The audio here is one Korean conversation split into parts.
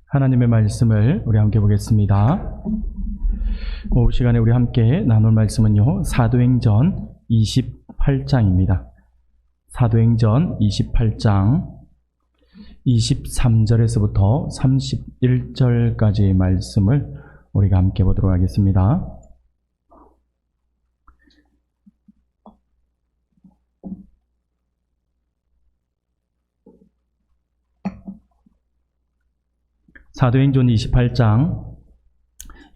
하나님의 말씀을 우리 함께 보겠습니다. 오후 시간에 우리 함께 나눌 말씀은요, 사도행전 28장입니다. 사도행전 28장 23절에서부터 31절까지의 말씀을 우리가 함께 보도록 하겠습니다. 사도행전 28장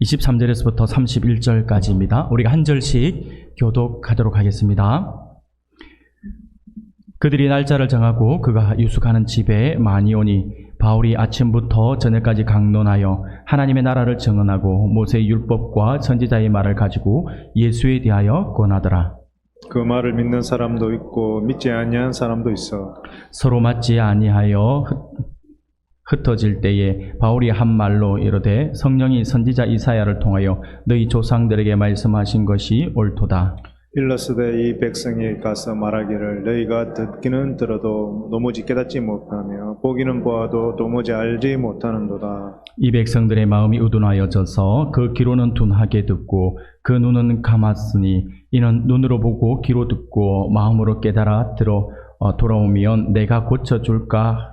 23절에서부터 31절까지입니다. 우리가 한 절씩 교독하도록 하겠습니다. 그들이 날짜를 정하고 그가 유숙하는 집에 많이 오니 바울이 아침부터 저녁까지 강론하여 하나님의 나라를 증언하고 모세의 율법과 선지자의 말을 가지고 예수에 대하여 권하더라. 그 말을 믿는 사람도 있고 믿지 아니한 사람도 있어. 서로 맞지 아니하여 흩어질 때에 바울이 한 말로 이르되 성령이 선지자 이사야를 통하여 너희 조상들에게 말씀하신 것이 옳도다. 일러스되 이 백성이 가서 말하기를 너희가 듣기는 들어도 도무지 깨닫지 못하며 보기는 보아도 도무지 알지 못하는도다. 이 백성들의 마음이 우둔하여져서 그 귀로는 둔하게 듣고 그 눈은 감았으니 이는 눈으로 보고 귀로 듣고 마음으로 깨달아 돌아오면 내가 고쳐줄까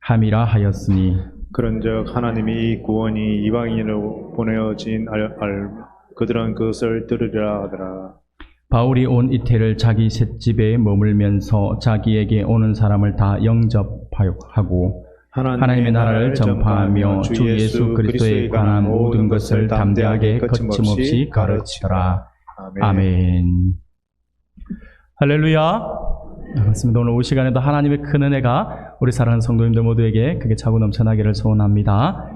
함이라 하였으니 그런즉 하나님이 이 구원이 이방인으로 보내어진 그들은 그것을 들으리라 하더라. 바울이 온 이태를 자기 셋집에 머물면서 자기에게 오는 사람을 다 영접하고 하나님의 나라를 전파하며 주 예수 그리스도에 관한 모든 것을 담대하게 거침없이 가르치더라. 아멘. 할렐루야. 맞습니다. 오늘 이 시간에도 하나님의 큰 은혜가 우리 사랑하는 성도님들 모두에게 크게 차고 넘쳐나기를 소원합니다.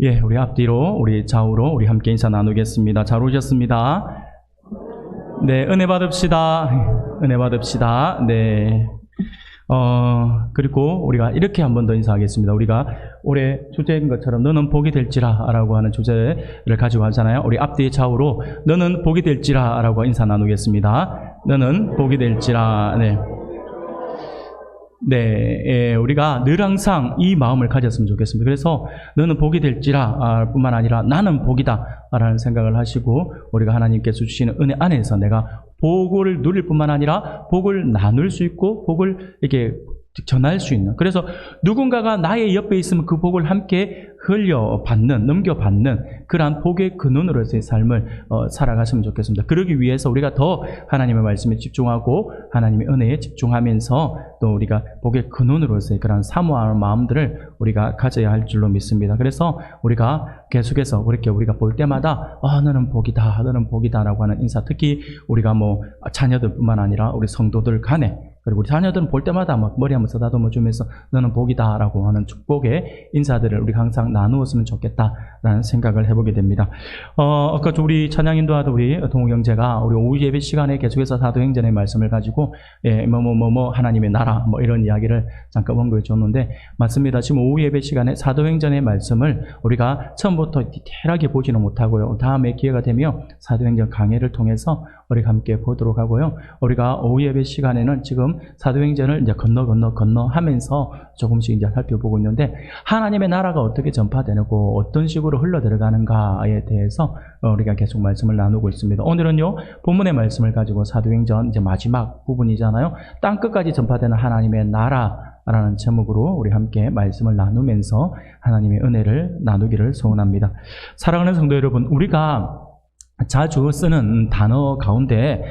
예, 우리 앞뒤로, 우리 좌우로 우리 함께 인사 나누겠습니다. 잘 오셨습니다. 네, 은혜 받읍시다. 은혜 받읍시다. 네. 그리고 우리가 이렇게 한 번 더 인사하겠습니다. 우리가 올해 주제인 것처럼 너는 복이 될지라 라고 하는 주제를 가지고 하잖아요. 우리 앞뒤 좌우로 너는 복이 될지라 라고 인사 나누겠습니다. 너는 복이 될지라. 네. 네, 우리가 늘 항상 이 마음을 가졌으면 좋겠습니다. 그래서 너는 복이 될지라 뿐만 아니라 나는 복이다 라는 생각을 하시고 우리가 하나님께서 주시는 은혜 안에서 내가 복을 누릴 뿐만 아니라 복을 나눌 수 있고 복을 이렇게 전할 수 있는, 그래서 누군가가 나의 옆에 있으면 그 복을 함께 흘려받는, 넘겨받는 그러한 복의 근원으로서의 삶을 살아갔으면 좋겠습니다. 그러기 위해서 우리가 더 하나님의 말씀에 집중하고 하나님의 은혜에 집중하면서 또 우리가 복의 근원으로서의 그러한 사모하는 마음들을 우리가 가져야 할 줄로 믿습니다. 그래서 우리가 계속해서 그렇게 우리가 볼 때마다 너는 복이다, 너는 복이다 라고 하는 인사, 특히 우리가 자녀들뿐만 아니라 우리 성도들 간에, 그리고 우리 자녀들은 볼 때마다 막 머리 한번 쓰다듬어 주면서 너는 복이다 라고 하는 축복의 인사들을 우리가 항상 나누었으면 좋겠다라는 생각을 해보게 됩니다. 아까 우리 찬양 인도하던 우리 동욱 형제가 우리 오후 예배 시간에 계속해서 사도행전의 말씀을 가지고 하나님의 나라 이런 이야기를 잠깐 언급해 줬는데, 맞습니다. 지금 오후 예배 시간에 사도행전의 말씀을 우리가 처음부터 디테일하게 보지는 못하고요. 다음에 기회가 되면 사도행전 강해를 통해서 우리가 함께 보도록 하고요. 우리가 오후 예배 시간에는 지금 사도행전을 이제 건너 하면서 조금씩 이제 살펴보고 있는데, 하나님의 나라가 어떻게 전파되고 어떤 식으로 흘러 들어가는가에 대해서 우리가 계속 말씀을 나누고 있습니다. 오늘은요, 본문의 말씀을 가지고 사도행전 이제 마지막 부분이잖아요. 땅 끝까지 전파되는 하나님의 나라라는 제목으로 우리 함께 말씀을 나누면서 하나님의 은혜를 나누기를 소원합니다. 사랑하는 성도 여러분, 우리가 자주 쓰는 단어 가운데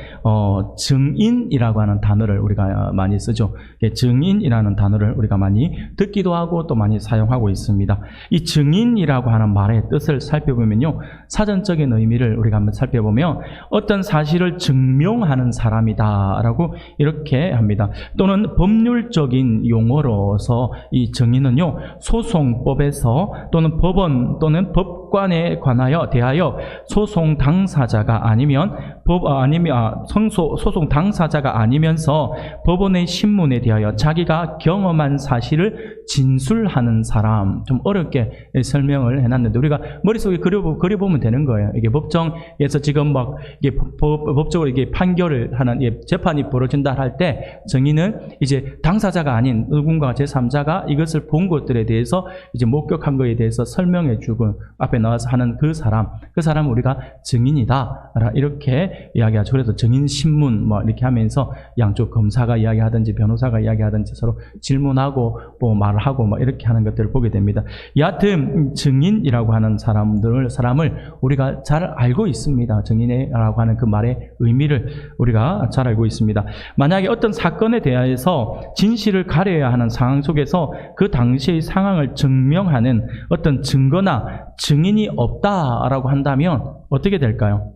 증인이라고 하는 단어를 우리가 많이 쓰죠. 증인이라는 단어를 우리가 많이 듣기도 하고 또 많이 사용하고 있습니다. 이 증인이라고 하는 말의 뜻을 살펴보면요, 사전적인 의미를 우리가 한번 살펴보면 어떤 사실을 증명하는 사람이다 라고 이렇게 합니다. 또는 법률적인 용어로서 이 증인은요, 소송법에서 또는 법원 또는 법관에 대하여 소송 당사자가 아니면 소송 당사자가 아니면서 법원의 신문에 대하여 자기가 경험한 사실을 진술하는 사람, 좀 어렵게 설명을 해놨는데 우리가 머릿속에 그려보면 되는 거예요. 이게 법정에서 지금 막 이게 법적으로 이게 판결을 하는 재판이 벌어진다 할 때 증인은 이제 당사자가 아닌 누군가 제3자가 이것을 본 것들에 대해서 이제 목격한 것에 대해서 설명해 주고 앞에 나와서 하는 그 사람 우리가 증인이다 이렇게 이야기하죠. 그래서 증인 신문 뭐 이렇게 하면서 양쪽 검사가 이야기하든지 변호사가 이야기하든지 서로 질문하고 뭐 말하고 뭐 이렇게 하는 것들을 보게 됩니다. 여하튼 증인이라고 하는 사람을 우리가 잘 알고 있습니다. 증인이라고 하는 그 말의 의미를 우리가 잘 알고 있습니다. 만약에 어떤 사건에 대해서 진실을 가려야 하는 상황 속에서 그 당시의 상황을 증명하는 어떤 증거나 증인이 없다라고 한다면 어떻게 될까요?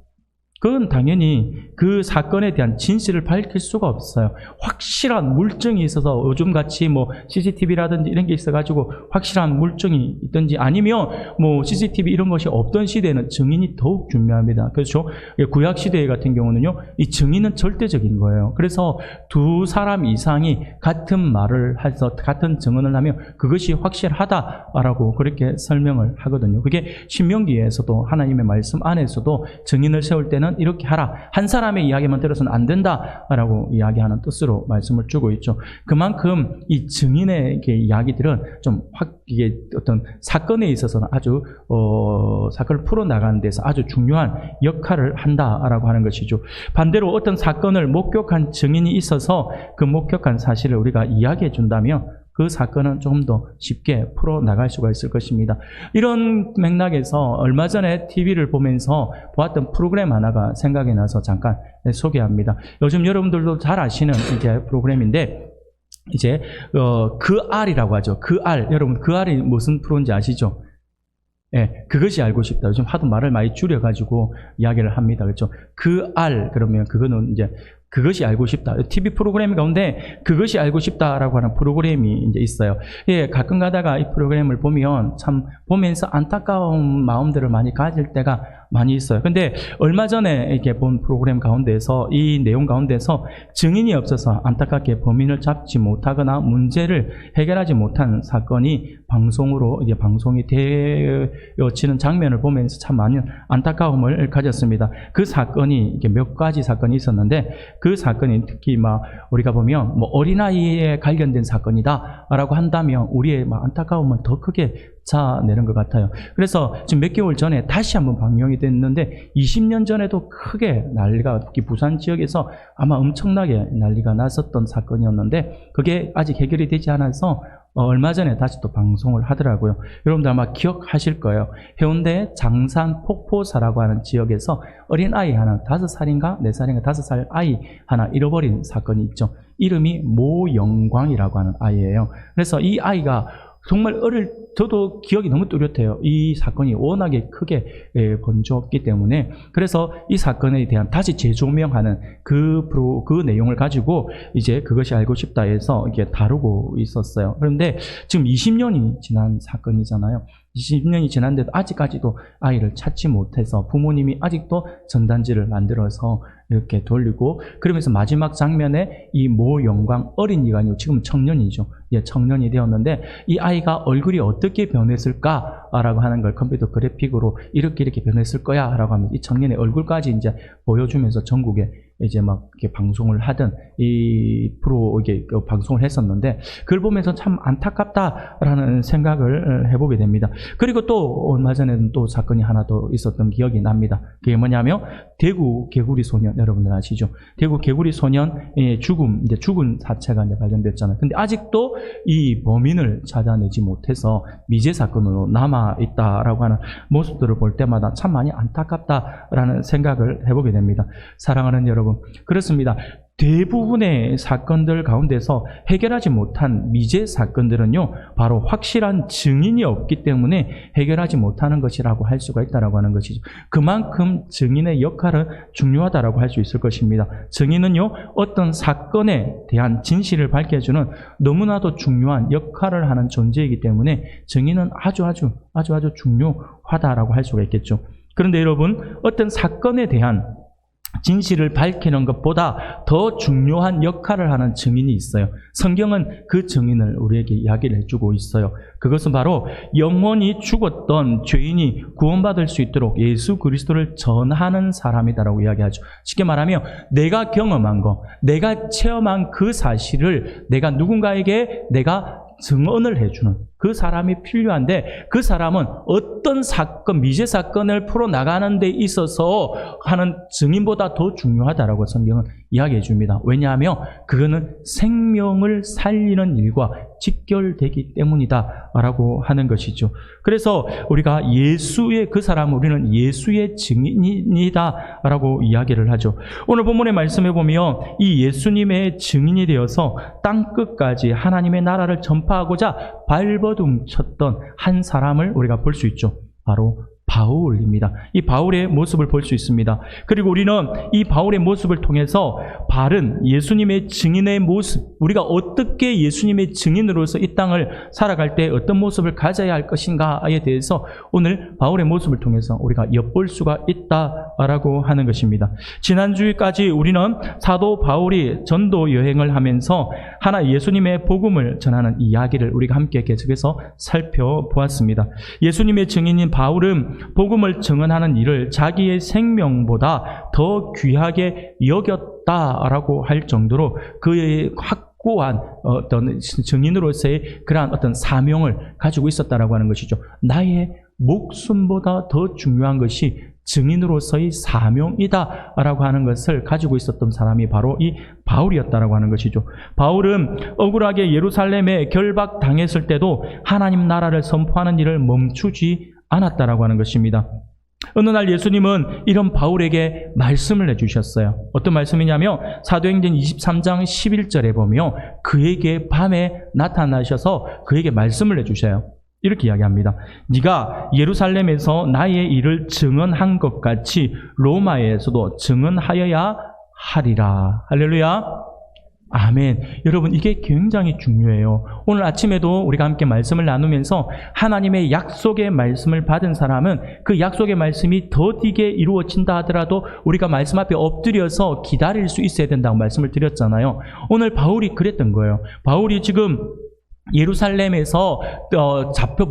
그건 당연히 그 사건에 대한 진실을 밝힐 수가 없어요. 확실한 물증이 있어서 요즘같이 뭐 CCTV라든지 이런 게 있어가지고 확실한 물증이 있든지 아니면 뭐 CCTV 이런 것이 없던 시대에는 증인이 더욱 중요합니다. 그렇죠? 구약 시대 같은 경우는요, 이 증인은 절대적인 거예요. 그래서 두 사람 이상이 같은 말을 해서 같은 증언을 하면 그것이 확실하다라고 그렇게 설명을 하거든요. 그게 신명기에서도 하나님의 말씀 안에서도 증인을 세울 때는 이렇게 하라. 한 사람의 이야기만 들어서는 안 된다라고 이야기하는 뜻으로 말씀을 주고 있죠. 그만큼 이 증인의 이야기들은 좀 이게 어떤 사건에 있어서는 아주 사건을 풀어나가는 데서 아주 중요한 역할을 한다라고 하는 것이죠. 반대로 어떤 사건을 목격한 증인이 있어서 그 목격한 사실을 우리가 이야기해 준다면 그 사건은 조금 더 쉽게 풀어나갈 수가 있을 것입니다. 이런 맥락에서 얼마 전에 TV를 보면서 보았던 프로그램 하나가 생각이 나서 잠깐 소개합니다. 요즘 여러분들도 잘 아시는 이제 프로그램인데, 이제 그 알이라고 하죠. 그 알, 여러분 그 알이 무슨 프로인지 아시죠? 예, 그것이 알고 싶다. 요즘 하도 말을 많이 줄여가지고 이야기를 합니다. 그렇죠? 그 알, 그러면 그거는 이제 그것이 알고 싶다. TV 프로그램 가운데 그것이 알고 싶다라고 하는 프로그램이 이제 있어요. 예, 가끔 가다가 이 프로그램을 보면 참 보면서 안타까운 마음들을 많이 가질 때가 많이 있어요. 근데 얼마 전에 이렇게 본 프로그램 가운데서 이 내용 가운데서 증인이 없어서 안타깝게 범인을 잡지 못하거나 문제를 해결하지 못한 사건이 방송으로 이제 방송이 되어지는 장면을 보면서 참 많은 안타까움을 가졌습니다. 그 사건이 이게 몇 가지 사건이 있었는데 그 사건이 특히 막 우리가 보면 뭐 어린아이에 관련된 사건이다라고 한다면 우리의 막 안타까움은 더 크게 자내는 것 같아요. 그래서 지금 몇 개월 전에 다시 한번 방영이 됐는데 20년 전에도 크게 난리가, 특히 부산 지역에서 아마 엄청나게 난리가 났었던 사건이었는데 그게 아직 해결이 되지 않아서 얼마 전에 다시 또 방송을 하더라고요. 여러분들 아마 기억하실 거예요. 해운대 장산 폭포사라고 하는 지역에서 어린아이 하나, 5살인가 4살인가 5살 아이 하나 잃어버린 사건이 있죠. 이름이 모영광이라고 하는 아이예요. 그래서 이 아이가 정말 저도 기억이 너무 뚜렷해요. 이 사건이 워낙에 크게 번졌기 때문에. 그래서 이 사건에 대한 다시 재조명하는 그 내용을 가지고 이제 그것이 알고 싶다 해서 이게 다루고 있었어요. 그런데 지금 20년이 지난 사건이잖아요. 20년이 지났는데도 아직까지도 아이를 찾지 못해서 부모님이 아직도 전단지를 만들어서 이렇게 돌리고, 그러면서 마지막 장면에 이 모영광, 어린이가 아니고 지금 청년이죠. 예, 청년이 되었는데 이 아이가 얼굴이 어떻게 변했을까라고 하는 걸 컴퓨터 그래픽으로 이렇게 변했을 거야라고 하면 이 청년의 얼굴까지 이제 보여주면서 전국에 이제 막 이렇게 방송을 하던 이 프로 이게 방송을 했었는데 그걸 보면서 참 안타깝다라는 생각을 해보게 됩니다. 그리고 또 얼마 전에는 또 사건이 하나 더 있었던 기억이 납니다. 그게 뭐냐면 대구 개구리 소년, 여러분들 아시죠? 대구 개구리 소년의 죽은 사체가 이제 발견됐잖아요. 근데 아직도 이 범인을 찾아내지 못해서 미제 사건으로 남아 있다라고 하는 모습들을 볼 때마다 참 많이 안타깝다라는 생각을 해보게 됩니다. 사랑하는 여러분, 그렇습니다. 대부분의 사건들 가운데서 해결하지 못한 미제 사건들은요, 바로 확실한 증인이 없기 때문에 해결하지 못하는 것이라고 할 수가 있다라고 하는 것이죠. 그만큼 증인의 역할은 중요하다라고 할 수 있을 것입니다. 증인은요, 어떤 사건에 대한 진실을 밝혀주는 너무나도 중요한 역할을 하는 존재이기 때문에 증인은 아주 중요하다라고 할 수가 있겠죠. 그런데 여러분, 어떤 사건에 대한 진실을 밝히는 것보다 더 중요한 역할을 하는 증인이 있어요. 성경은 그 증인을 우리에게 이야기를 해주고 있어요. 그것은 바로 영원히 죽었던 죄인이 구원받을 수 있도록 예수 그리스도를 전하는 사람이다라고 이야기하죠. 쉽게 말하면 내가 경험한 거, 내가 체험한 그 사실을 내가 누군가에게 내가 증언을 해주는 그 사람이 필요한데, 그 사람은 어떤 사건, 미제 사건을 풀어나가는 데 있어서 하는 증인보다 더 중요하다라고 성경은 이야기해 줍니다. 왜냐하면 그거는 생명을 살리는 일과 직결되기 때문이다 라고 하는 것이죠. 그래서 우리가 예수의 그 사람, 우리는 예수의 증인이다 라고 이야기를 하죠. 오늘 본문의 말씀에 보면 이 예수님의 증인이 되어서 땅끝까지 하나님의 나라를 전파하고자 발버둥 쳤던 한 사람을 우리가 볼 수 있죠. 바로 바울입니다. 이 바울의 모습을 볼 수 있습니다. 그리고 우리는 이 바울의 모습을 통해서 바른 예수님의 증인의 모습, 우리가 어떻게 예수님의 증인으로서 이 땅을 살아갈 때 어떤 모습을 가져야 할 것인가에 대해서 오늘 바울의 모습을 통해서 우리가 엿볼 수가 있다라고 하는 것입니다. 지난주까지 우리는 사도 바울이 전도 여행을 하면서 하나 예수님의 복음을 전하는 이야기를 우리가 함께 계속해서 살펴보았습니다. 예수님의 증인인 바울은 복음을 증언하는 일을 자기의 생명보다 더 귀하게 여겼다라고 할 정도로 그의 확고한 어떤 증인으로서의 그러한 어떤 사명을 가지고 있었다라고 하는 것이죠. 나의 목숨보다 더 중요한 것이 증인으로서의 사명이다라고 하는 것을 가지고 있었던 사람이 바로 이 바울이었다라고 하는 것이죠. 바울은 억울하게 예루살렘에 결박당했을 때도 하나님 나라를 선포하는 일을 멈추지 않았다라고 하는 것입니다. 어느 날 예수님은 이런 바울에게 말씀을 해주셨어요. 어떤 말씀이냐면 사도행전 23장 11절에 보면 그에게 밤에 나타나셔서 그에게 말씀을 해주셔요. 이렇게 이야기합니다. 네가 예루살렘에서 나의 일을 증언한 것 같이 로마에서도 증언하여야 하리라. 할렐루야. 아멘. 여러분, 이게 굉장히 중요해요. 오늘 아침에도 우리가 함께 말씀을 나누면서 하나님의 약속의 말씀을 받은 사람은 그 약속의 말씀이 더디게 이루어진다 하더라도 우리가 말씀 앞에 엎드려서 기다릴 수 있어야 된다고 말씀을 드렸잖아요. 오늘 바울이 그랬던 거예요. 바울이 지금 예루살렘에서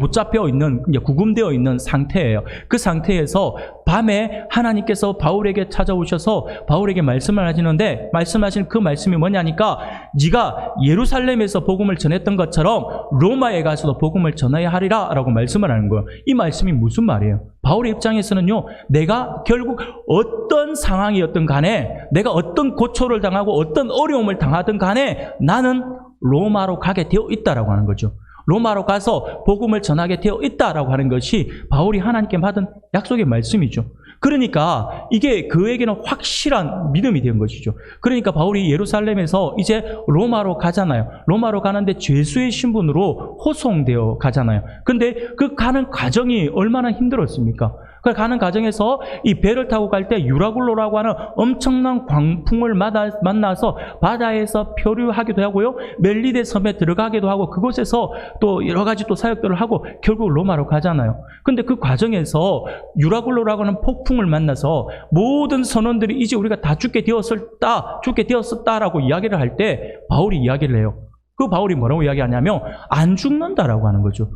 붙잡혀 있는, 구금되어 있는 상태예요. 그 상태에서 밤에 하나님께서 바울에게 찾아오셔서 바울에게 말씀을 하시는데, 말씀하신 그 말씀이 뭐냐니까 네가 예루살렘에서 복음을 전했던 것처럼 로마에 가서도 복음을 전해야 하리라 라고 말씀을 하는 거예요. 이 말씀이 무슨 말이에요? 바울의 입장에서는요, 내가 결국 어떤 상황이었든 간에, 내가 어떤 고초를 당하고 어떤 어려움을 당하든 간에 나는 로마로 가게 되어 있다라고 하는 거죠. 로마로 가서 복음을 전하게 되어 있다라고 하는 것이 바울이 하나님께 받은 약속의 말씀이죠. 그러니까 이게 그에게는 확실한 믿음이 된 것이죠. 그러니까 바울이 예루살렘에서 이제 로마로 가잖아요. 로마로 가는데 죄수의 신분으로 호송되어 가잖아요. 근데 그 가는 과정이 얼마나 힘들었습니까? 그 가는 과정에서 이 배를 타고 갈 때 유라굴로라고 하는 엄청난 광풍을 만나서 바다에서漂流하기도 하고요. 멜리데 섬에 들어가기도 하고 그곳에서 또 여러 가지 또 사역들을 하고 결국 로마로 가잖아요. 근데 그 과정에서 유라굴로라고 하는 폭풍을 만나서 모든 선원들이 이제 우리가 다 죽게 되었었다라고 이야기를 할 때 바울이 이야기를 해요. 그 바울이 뭐라고 이야기하냐면 안 죽는다라고 하는 거죠.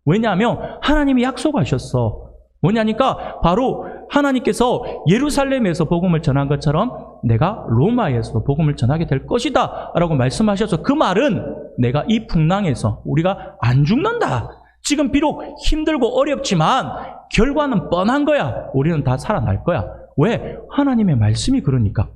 왜냐하면 하나님이 약속하셨어. 뭐냐니까 바로 하나님께서 예루살렘에서 복음을 전한 것처럼 내가 로마에서도 복음을 전하게 될 것이다 라고 말씀하셔서 그 말은 내가 이 풍랑에서 우리가 안 죽는다. 지금 비록 힘들고 어렵지만 결과는 뻔한 거야. 우리는 다 살아날 거야. 왜? 하나님의 말씀이 그러니까.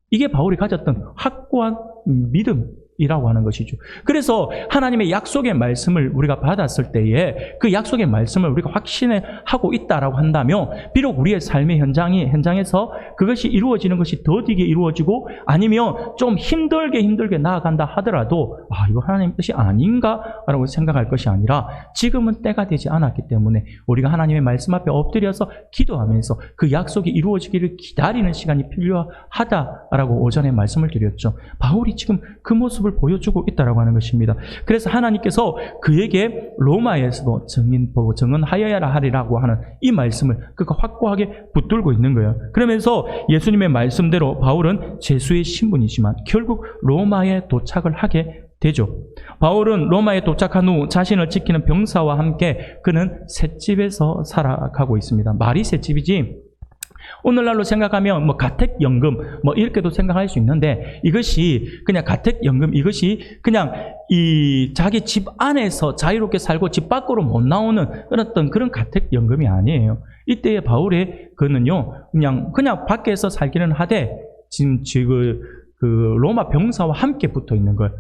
이게 바울이 가졌던 확고한 믿음이라고 하는 것이죠. 그래서 하나님의 약속의 말씀을 우리가 받았을 때에 그 약속의 말씀을 우리가 확신하고 있다라고 한다면 비록 우리의 삶의 현장에서 그것이 이루어지는 것이 더디게 이루어지고 아니면 좀 힘들게 나아간다 하더라도 이거 하나님의 뜻이 아닌가라고 생각할 것이 아니라 지금은 때가 되지 않았기 때문에 우리가 하나님의 말씀 앞에 엎드려서 기도하면서 그 약속이 이루어지기를 기다리는 시간이 필요하다라고 오전에 말씀을 드렸죠. 바울이 지금 그 모습을 모습을 보여주고 있다라고 하는 것입니다. 그래서 하나님께서 그에게 로마에서도 정언하여야 하리라고 하는 이 말씀을 그가 확고하게 붙들고 있는 거예요. 그러면서 예수님의 말씀대로 바울은 제수의 신분이지만 결국 로마에 도착을 하게 되죠. 바울은 로마에 도착한 후 자신을 지키는 병사와 함께 그는 셋집에서 살아가고 있습니다. 말이 셋집이지 오늘날로 생각하면 가택연금 이렇게도 생각할 수 있는데 이것이 그냥 가택연금 이것이 그냥 이 자기 집 안에서 자유롭게 살고 집 밖으로 못 나오는 그런 가택연금이 아니에요. 이때의 바울의 그는요 그냥 밖에서 살기는 하되 지금 그 로마 병사와 함께 붙어 있는 거예요.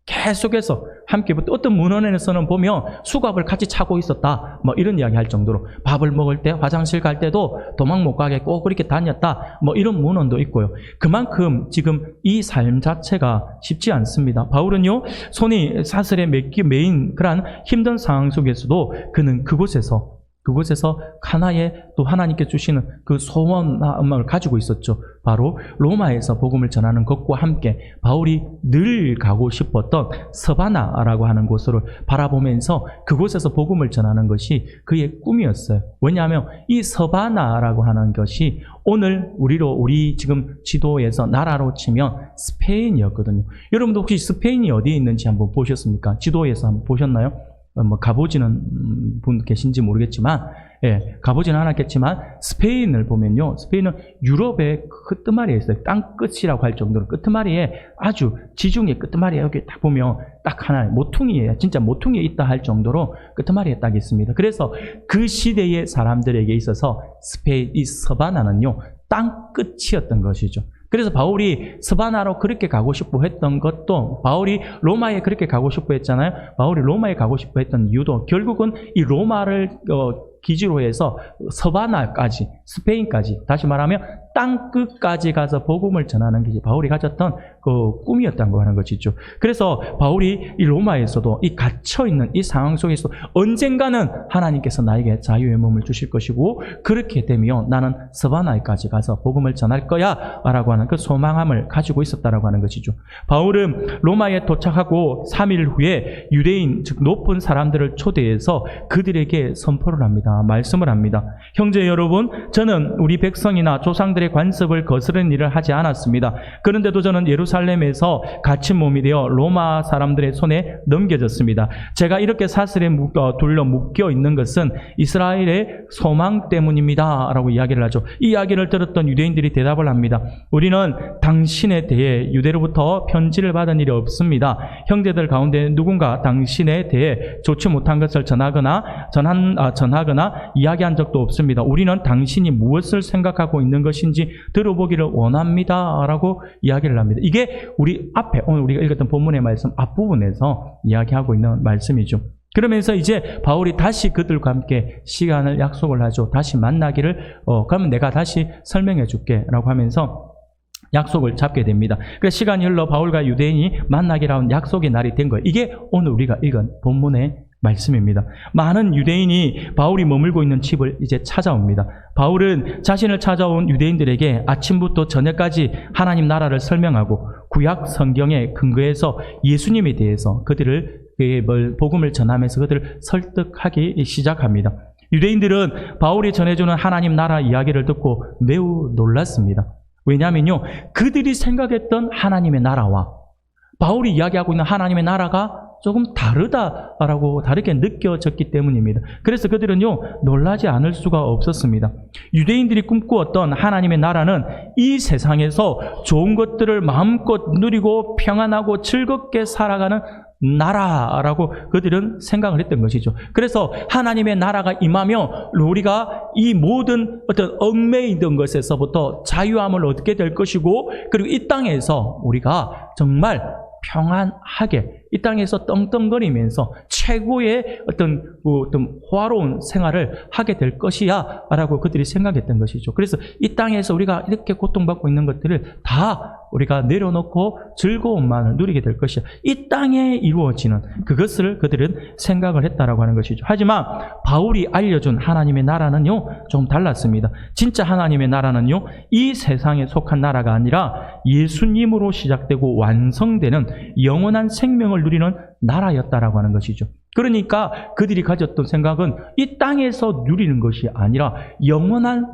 계속해서 함께 붙어 어떤 문헌에서는 보면 수갑을 같이 차고 있었다 이런 이야기 할 정도로 밥을 먹을 때 화장실 갈 때도 도망 못 가게 꼭 그렇게 다녔다 이런 문헌도 있고요. 그만큼 지금 이 삶 자체가 쉽지 않습니다. 바울은요 손이 사슬에 매인 그러한 힘든 상황 속에서도 그는 그곳에서 하나의 또 하나님께 주시는 그 소원을 가지고 있었죠. 바로 로마에서 복음을 전하는 것과 함께 바울이 늘 가고 싶었던 서바나라고 하는 곳을 바라보면서 그곳에서 복음을 전하는 것이 그의 꿈이었어요. 왜냐하면 이 서바나라고 하는 것이 오늘 우리 지금 지도에서 나라로 치면 스페인이었거든요. 여러분도 혹시 스페인이 어디에 있는지 한번 보셨습니까? 지도에서 한번 보셨나요? 가보지는 분 계신지 모르겠지만, 가보지는 않았겠지만, 스페인을 보면요, 스페인은 유럽의 끝머리에 있어요. 땅 끝이라고 할 정도로 끝머리에 아주 지중해 끝머리에 여기 딱 보면 딱 하나 모퉁이에 진짜 모퉁이에 있다 할 정도로 끝머리에 딱 있습니다. 그래서 그 시대의 사람들에게 있어서 스페인 이 서바나는요 땅 끝이었던 것이죠. 그래서 바울이 스바나로 그렇게 가고 싶어 했던 것도 바울이 로마에 그렇게 가고 싶어 했잖아요. 바울이 로마에 가고 싶어 했던 이유도 결국은 이 로마를 기지로 해서 서바나까지 스페인까지 다시 말하면 땅끝까지 가서 복음을 전하는 게 바울이 가졌던 그 꿈이었다고 하는 것이죠. 그래서 바울이 이 로마에서도 이 갇혀있는 이 상황 속에서 언젠가는 하나님께서 나에게 자유의 몸을 주실 것이고 그렇게 되면 나는 서바나까지 가서 복음을 전할 거야 라고 하는 그 소망함을 가지고 있었다라고 하는 것이죠. 바울은 로마에 도착하고 3일 후에 유대인 즉 높은 사람들을 초대해서 그들에게 선포를 합니다. 말씀을 합니다. 형제 여러분, 저는 우리 백성이나 조상들의 관습을 거스르는 일을 하지 않았습니다. 그런데도 저는 예루살렘에서 갇힌 몸이 되어 로마 사람들의 손에 넘겨졌습니다. 제가 이렇게 사슬에 둘러 묶여 있는 것은 이스라엘의 소망 때문입니다 라고 이야기를 하죠. 이 이야기를 들었던 유대인들이 대답을 합니다. 우리는 당신에 대해 유대로부터 편지를 받은 일이 없습니다. 형제들 가운데 누군가 당신에 대해 좋지 못한 것을 전하거나 이야기한 적도 없습니다. 우리는 당신이 무엇을 생각하고 있는 것인지 들어보기를 원합니다 라고 이야기를 합니다. 이게 우리 앞에 오늘 우리가 읽었던 본문의 말씀 앞부분에서 이야기하고 있는 말씀이죠. 그러면서 이제 바울이 다시 그들과 함께 시간을 약속을 하죠. 다시 만나기를 그러면 내가 다시 설명해 줄게 라고 하면서 약속을 잡게 됩니다. 그래서 시간이 흘러 바울과 유대인이 만나기로 약속의 날이 된 거예요. 이게 오늘 우리가 읽은 본문의 말씀입니다. 많은 유대인이 바울이 머물고 있는 집을 이제 찾아옵니다. 바울은 자신을 찾아온 유대인들에게 아침부터 저녁까지 하나님 나라를 설명하고 구약 성경에 근거해서 예수님에 대해서 그들을 복음을 전하면서 그들을 설득하기 시작합니다. 유대인들은 바울이 전해주는 하나님 나라 이야기를 듣고 매우 놀랐습니다. 왜냐하면요, 그들이 생각했던 하나님의 나라와 바울이 이야기하고 있는 하나님의 나라가 조금 다르게 느껴졌기 때문입니다. 그래서 그들은요, 놀라지 않을 수가 없었습니다. 유대인들이 꿈꾸었던 하나님의 나라는 이 세상에서 좋은 것들을 마음껏 누리고 평안하고 즐겁게 살아가는 나라라고 그들은 생각을 했던 것이죠. 그래서 하나님의 나라가 임하며 우리가 이 모든 어떤 얽매이던 것에서부터 자유함을 얻게 될 것이고, 그리고 이 땅에서 우리가 정말 평안하게 이 땅에서 떵떵거리면서 최고의 어떤 호화로운 생활을 하게 될 것이야 라고 그들이 생각했던 것이죠. 그래서 이 땅에서 우리가 이렇게 고통받고 있는 것들을 다 우리가 내려놓고 즐거움만을 누리게 될 것이야. 이 땅에 이루어지는 그것을 그들은 생각을 했다라고 하는 것이죠. 하지만 바울이 알려준 하나님의 나라는요, 좀 달랐습니다. 진짜 하나님의 나라는요, 이 세상에 속한 나라가 아니라 예수님으로 시작되고 완성되는 영원한 생명을 누리는 나라였다라고 하는 것이죠. 그러니까 그들이 가졌던 생각은 이 땅에서 누리는 것이 아니라 영원한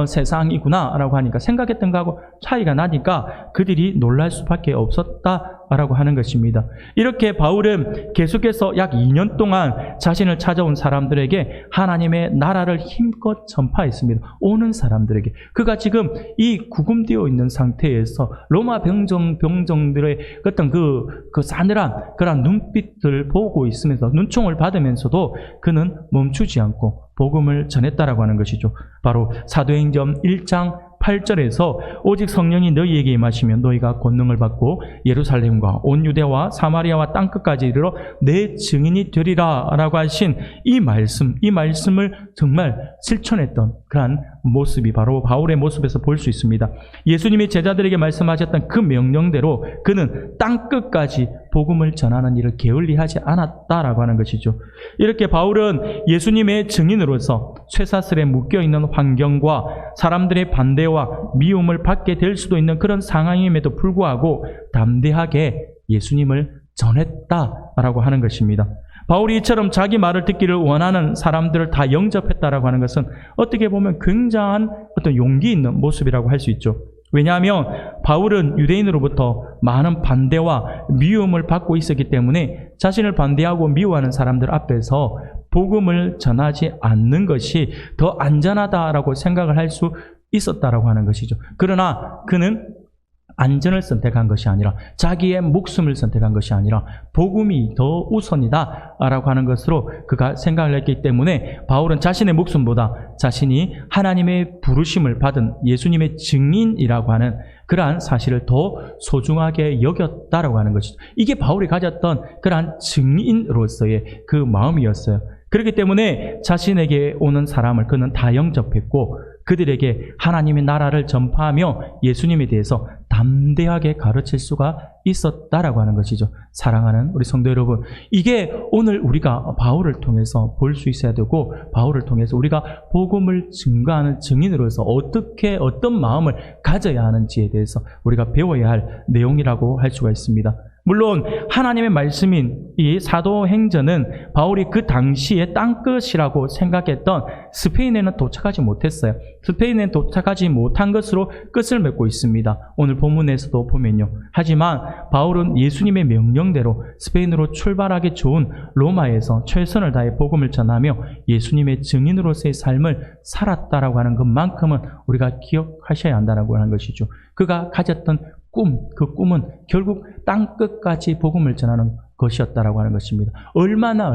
세상이구나라고 하니까, 생각했던 거하고 차이가 나니까 그들이 놀랄 수밖에 없었다라고 하는 것입니다. 이렇게 바울은 계속해서 약 2년 동안 자신을 찾아온 사람들에게 하나님의 나라를 힘껏 전파했습니다. 오는 사람들에게. 그가 지금 이 구금되어 있는 상태에서 로마 병정들의 어떤 그 싸늘한 그런 눈빛을 보고 있으면서, 눈총을 받으면서도 그는 멈추지 않고 복음을 전했다라고 하는 것이죠. 바로 사도행전 1장 8절에서 오직 성령이 너희에게 임하시면 너희가 권능을 받고 예루살렘과 온 유대와 사마리아와 땅끝까지 이르러 내 증인이 되리라 라고 하신 이 말씀을 정말 실천했던 그러한 모습이 바로 바울의 모습에서 볼 수 있습니다. 예수님이 제자들에게 말씀하셨던 그 명령대로 그는 땅끝까지 복음을 전하는 일을 게을리하지 않았다라고 하는 것이죠. 이렇게 바울은 예수님의 증인으로서 쇠사슬에 묶여있는 환경과 사람들의 반대와 미움을 받게 될 수도 있는 그런 상황임에도 불구하고 담대하게 예수님을 전했다라고 하는 것입니다. 바울이 이처럼 자기 말을 듣기를 원하는 사람들을 다 영접했다라고 하는 것은 어떻게 보면 굉장한 어떤 용기 있는 모습이라고 할 수 있죠. 왜냐하면 바울은 유대인으로부터 많은 반대와 미움을 받고 있었기 때문에 자신을 반대하고 미워하는 사람들 앞에서 복음을 전하지 않는 것이 더 안전하다라고 생각을 할 수 있었다라고 하는 것이죠. 그러나 그는 안전을 선택한 것이 아니라, 자기의 목숨을 선택한 것이 아니라 복음이 더 우선이다라고 하는 것으로 그가 생각을 했기 때문에 바울은 자신의 목숨보다 자신이 하나님의 부르심을 받은 예수님의 증인이라고 하는 그러한 사실을 더 소중하게 여겼다라고 하는 것이죠. 이게 바울이 가졌던 그러한 증인으로서의 그 마음이었어요. 그렇기 때문에 자신에게 오는 사람을 그는 다 영접했고 그들에게 하나님의 나라를 전파하며 예수님에 대해서 담대하게 가르칠 수가 있었다라고 하는 것이죠. 사랑하는 우리 성도 여러분, 이게 오늘 우리가 바울을 통해서 볼 수 있어야 되고, 바울을 통해서 우리가 복음을 증거하는 증인으로서 어떻게 어떤 마음을 가져야 하는지에 대해서 우리가 배워야 할 내용이라고 할 수가 있습니다. 물론 하나님의 말씀인 이 사도행전은 바울이 그 당시에 땅끝이라고 생각했던 스페인에는 도착하지 못했어요. 스페인에 도착하지 못한 것으로 끝을 맺고 있습니다. 오늘 본문에서도 보면요. 하지만 바울은 예수님의 명령대로 스페인으로 출발하기 좋은 로마에서 최선을 다해 복음을 전하며 예수님의 증인으로서의 삶을 살았다라고 하는 것만큼은 우리가 기억하셔야 한다고 하는 것이죠. 그가 가졌던 그 꿈은 결국 땅끝까지 복음을 전하는 것이었다라고 하는 것입니다. 얼마나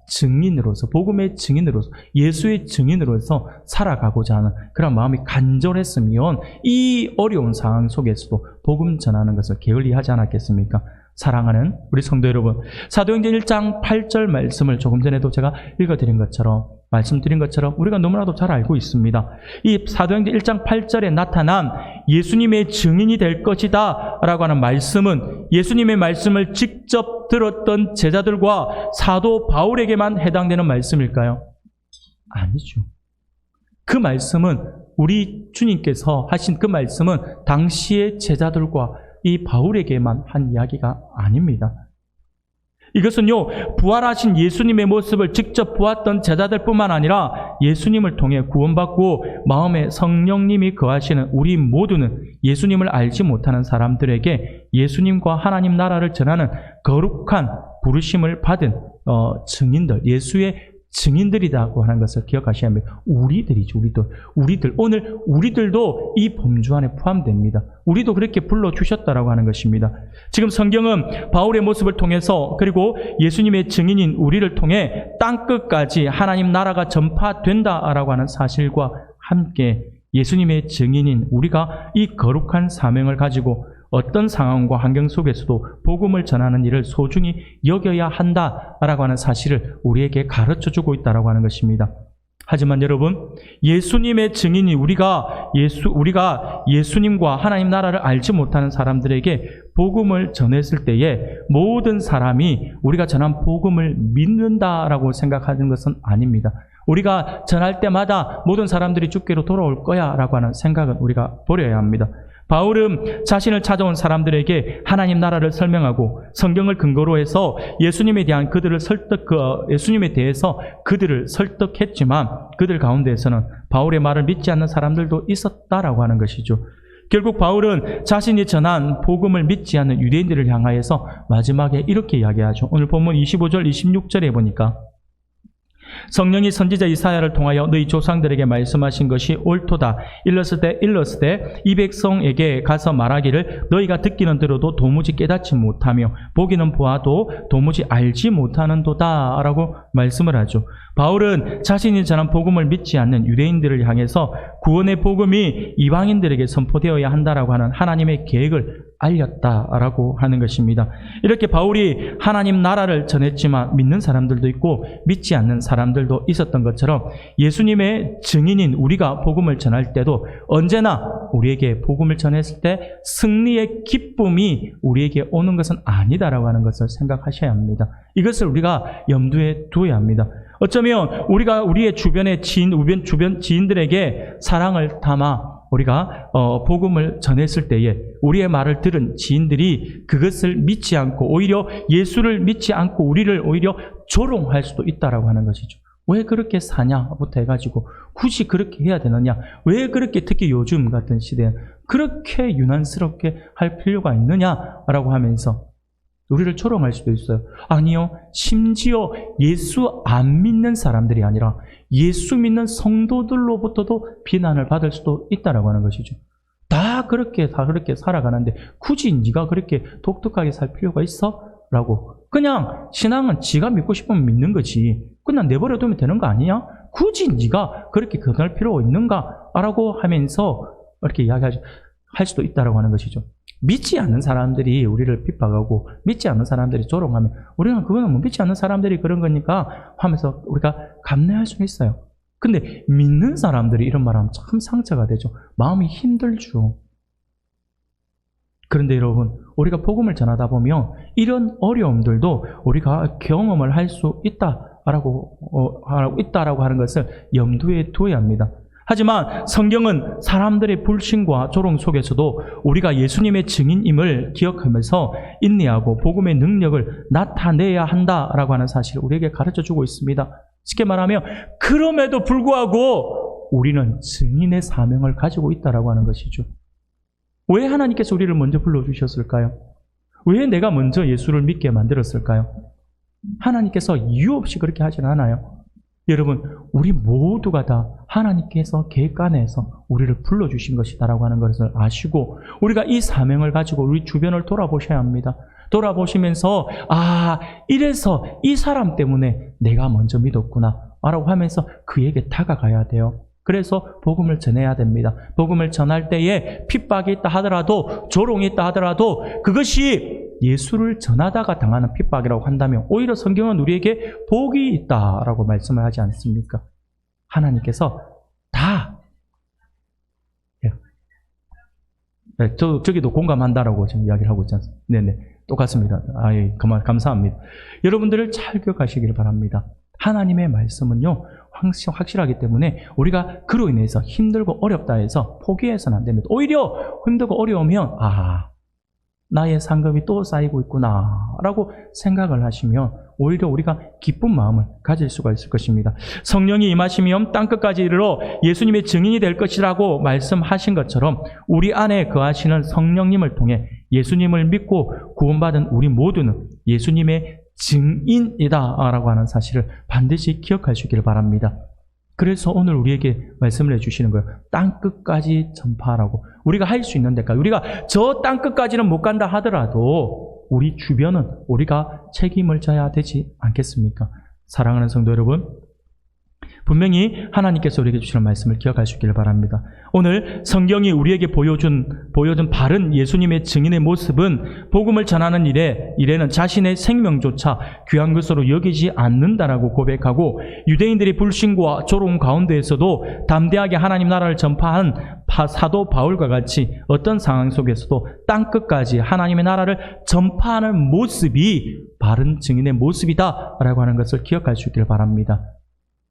증인으로서, 복음의 증인으로서, 예수의 증인으로서 살아가고자 하는 그런 마음이 간절했으면 이 어려운 상황 속에서도 복음 전하는 것을 게을리하지 않았겠습니까? 사랑하는 우리 성도 여러분, 사도행전 1장 8절 말씀을 조금 전에도 제가 말씀드린 것처럼 우리가 너무나도 잘 알고 있습니다. 이 사도행전 1장 8절에 나타난 예수님의 증인이 될 것이다 라고 하는 말씀은 예수님의 말씀을 직접 들었던 제자들과 사도 바울에게만 해당되는 말씀일까요? 아니죠. 그 말씀은, 우리 주님께서 하신 그 말씀은 당시의 제자들과 이 바울에게만 한 이야기가 아닙니다. 이것은요, 부활하신 예수님의 모습을 직접 보았던 제자들뿐만 아니라 예수님을 통해 구원받고 마음에 성령님이 거하시는 우리 모두는 예수님을 알지 못하는 사람들에게 예수님과 하나님 나라를 전하는 거룩한 부르심을 받은 증인들, 예수의 증인들이라고 하는 것을 기억하셔야 합니다. 우리들이죠, 우리들. 오늘 우리들도 이 범주 안에 포함됩니다. 우리도 그렇게 불러주셨다라고 하는 것입니다. 지금 성경은 바울의 모습을 통해서, 그리고 예수님의 증인인 우리를 통해 땅끝까지 하나님 나라가 전파된다라고 하는 사실과 함께 예수님의 증인인 우리가 이 거룩한 사명을 가지고 어떤 상황과 환경 속에서도 복음을 전하는 일을 소중히 여겨야 한다라고 하는 사실을 우리에게 가르쳐주고 있다라고 하는 것입니다. 하지만 여러분, 예수님의 증인이 우리가 예수님과 하나님 나라를 알지 못하는 사람들에게 복음을 전했을 때에 모든 사람이 우리가 전한 복음을 믿는다라고 생각하는 것은 아닙니다. 우리가 전할 때마다 모든 사람들이 주께로 돌아올 거야 라고 하는 생각은 우리가 버려야 합니다. 바울은 자신을 찾아온 사람들에게 하나님 나라를 설명하고 성경을 근거로 해서 예수님에 대해서 그들을 설득했지만 그들 가운데에서는 바울의 말을 믿지 않는 사람들도 있었다라고 하는 것이죠. 결국 바울은 자신이 전한 복음을 믿지 않는 유대인들을 향하여서 마지막에 이렇게 이야기하죠. 오늘 본문 25절, 26절에 보니까 성령이 선지자 이사야를 통하여 너희 조상들에게 말씀하신 것이 옳도다. 일렀을 때 이 백성에게 가서 말하기를 너희가 듣기는 들어도 도무지 깨닫지 못하며 보기는 보아도 도무지 알지 못하는도다 라고 말씀을 하죠. 바울은 자신이 전한 복음을 믿지 않는 유대인들을 향해서 구원의 복음이 이방인들에게 선포되어야 한다라고 하는 하나님의 계획을 알렸다라고 하는 것입니다. 이렇게 바울이 하나님 나라를 전했지만 믿는 사람들도 있고 믿지 않는 사람들도 있었던 것처럼 예수님의 증인인 우리가 복음을 전할 때도 언제나 우리에게 복음을 전했을 때 승리의 기쁨이 우리에게 오는 것은 아니다라고 하는 것을 생각하셔야 합니다. 이것을 우리가 염두에 두어야 합니다. 어쩌면 우리가 우리의 주변의 주변 지인들에게 사랑을 담아 우리가 복음을 전했을 때에 우리의 말을 들은 지인들이 그것을 믿지 않고 오히려 예수를 믿지 않고 우리를 오히려 조롱할 수도 있다라고 하는 것이죠. 왜 그렇게 사냐부터 해가지고 굳이 그렇게 해야 되느냐? 왜 그렇게 특히 요즘 같은 시대에 그렇게 유난스럽게 할 필요가 있느냐라고 하면서 우리를 조롱할 수도 있어요. 아니요. 심지어 예수 안 믿는 사람들이 아니라 예수 믿는 성도들로부터도 비난을 받을 수도 있다라고 하는 것이죠. 다 그렇게 살아가는데 굳이 네가 그렇게 독특하게 살 필요가 있어? 라고. 그냥 신앙은 지가 믿고 싶으면 믿는 거지. 그냥 내버려두면 되는 거 아니냐? 굳이 네가 그렇게 변할 필요가 있는가? 라고 하면서 이렇게 이야기할 수도 있다라고 하는 것이죠. 믿지 않는 사람들이 우리를 핍박하고 믿지 않는 사람들이 조롱하면 우리는 그거는 뭐 믿지 않는 사람들이 그런 거니까 하면서 우리가 감내할 수 있어요. 근데 믿는 사람들이 이런 말하면 참 상처가 되죠. 마음이 힘들죠. 그런데 여러분, 우리가 복음을 전하다 보면 이런 어려움들도 우리가 경험을 할 수 있다라고 하는 것을 염두에 두어야 합니다. 하지만 성경은 사람들의 불신과 조롱 속에서도 우리가 예수님의 증인임을 기억하면서 인내하고 복음의 능력을 나타내야 한다라고 하는 사실을 우리에게 가르쳐주고 있습니다. 쉽게 말하면 그럼에도 불구하고 우리는 증인의 사명을 가지고 있다라고 하는 것이죠. 왜 하나님께서 우리를 먼저 불러주셨을까요? 왜 내가 먼저 예수를 믿게 만들었을까요? 하나님께서 이유 없이 그렇게 하진 않아요. 여러분, 우리 모두가 다 하나님께서 계획 안에서 우리를 불러주신 것이다라고 하는 것을 아시고 우리가 이 사명을 가지고 우리 주변을 돌아보셔야 합니다. 돌아보시면서 이래서 이 사람 때문에 내가 먼저 믿었구나 라고 하면서 그에게 다가가야 돼요. 그래서 복음을 전해야 됩니다. 복음을 전할 때에 핍박이 있다 하더라도 조롱이 있다 하더라도 그것이 예수를 전하다가 당하는 핍박이라고 한다면 오히려 성경은 우리에게 복이 있다라고 말씀을 하지 않습니까? 하나님께서 다 저기도 공감한다라고 지금 이야기를 하고 있지 않습니까? 네네, 똑같습니다. 감사합니다. 여러분들을 잘 기억하시길 바랍니다. 하나님의 말씀은요 확실하기 때문에 우리가 그로 인해서 힘들고 어렵다 해서 포기해서는 안 됩니다. 오히려 힘들고 어려우면 나의 상급이 또 쌓이고 있구나 라고 생각을 하시면 오히려 우리가 기쁜 마음을 가질 수가 있을 것입니다. 성령이 임하시면 땅끝까지 이르러 예수님의 증인이 될 것이라고 말씀하신 것처럼 우리 안에 거하시는 성령님을 통해 예수님을 믿고 구원받은 우리 모두는 예수님의 증인이다라고 하는 사실을 반드시 기억하시길 바랍니다. 그래서 오늘 우리에게 말씀을 해주시는 거예요. 땅끝까지 전파하라고. 우리가 할 수 있는 데까지. 우리가 저 땅끝까지는 못 간다 하더라도 우리 주변은 우리가 책임을 져야 되지 않겠습니까? 사랑하는 성도 여러분, 분명히 하나님께서 우리에게 주시는 말씀을 기억할 수 있기를 바랍니다. 오늘 성경이 우리에게 보여준 바른 예수님의 증인의 모습은 복음을 전하는 일에는 자신의 생명조차 귀한 것으로 여기지 않는다라고 고백하고, 유대인들의 불신과 조롱 가운데에서도 담대하게 하나님 나라를 전파한 사도 바울과 같이 어떤 상황 속에서도 땅끝까지 하나님의 나라를 전파하는 모습이 바른 증인의 모습이다라고 하는 것을 기억할 수 있기를 바랍니다.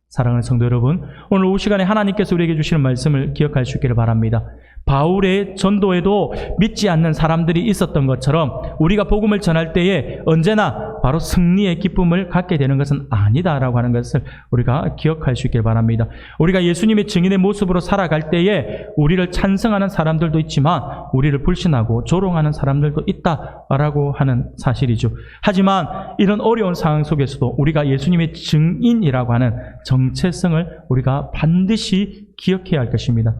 사랑하는 성도 여러분, 오늘 오후 시간에 하나님께서 우리에게 주시는 말씀을 기억할 수 있기를 바랍니다. 바울의 전도에도 믿지 않는 사람들이 있었던 것처럼 우리가 복음을 전할 때에 언제나 바로 승리의 기쁨을 갖게 되는 것은 아니다라고 하는 것을 우리가 기억할 수 있기를 바랍니다. 우리가 예수님의 증인의 모습으로 살아갈 때에 우리를 찬성하는 사람들도 있지만 우리를 불신하고 조롱하는 사람들도 있다라고 하는 사실이죠. 하지만 이런 어려운 상황 속에서도 우리가 예수님의 증인이라고 하는 정체성을 우리가 반드시 기억해야 할 것입니다.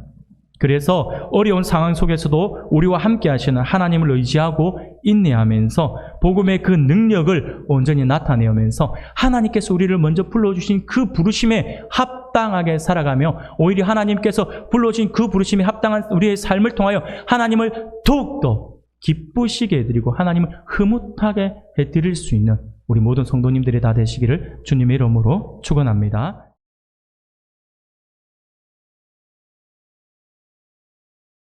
그래서 어려운 상황 속에서도 우리와 함께 하시는 하나님을 의지하고 인내하면서 복음의 그 능력을 온전히 나타내면서 하나님께서 우리를 먼저 불러주신 그 부르심에 합당하게 살아가며, 오히려 하나님께서 불러주신 그 부르심에 합당한 우리의 삶을 통하여 하나님을 더욱더 기쁘시게 해드리고 하나님을 흐뭇하게 해드릴 수 있는 우리 모든 성도님들이 다 되시기를 주님의 이름으로 축원합니다.